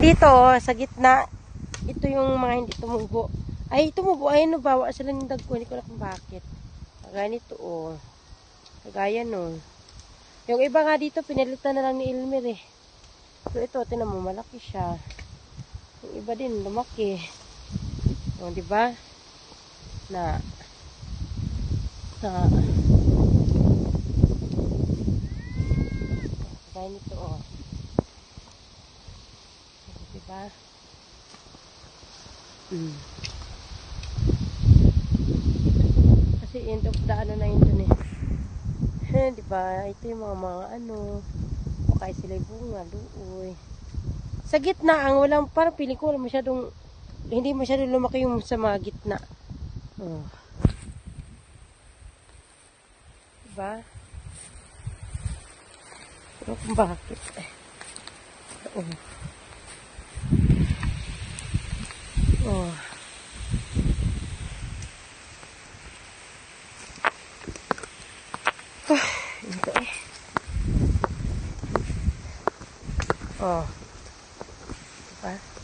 Dito, sa gitna, ito yung mga hindi tumubo. Ay, tumubo. Ay, bawa sila ng dagko. Hindi ko alam kung bakit. Ganito, oh. Kagaya, no. Yung iba nga dito, pinalitan na lang ni Elmer, eh. So, ito, tinan mo, malaki siya. Yung iba din, lumaki. O, diba? Ganito, oh. Diba? Kasi end of the ano na yun dun, eh. Diba? Ito yung mga ano. O kaya sila bunga, luoy. Sa gitna, ang walang, parang piling ko, masyadong, hindi masyadong lumaki yung sa mga gitna. Oh. Diba? Pero kung bakit? Oh. Oh. Ito eh. Oh. Diba?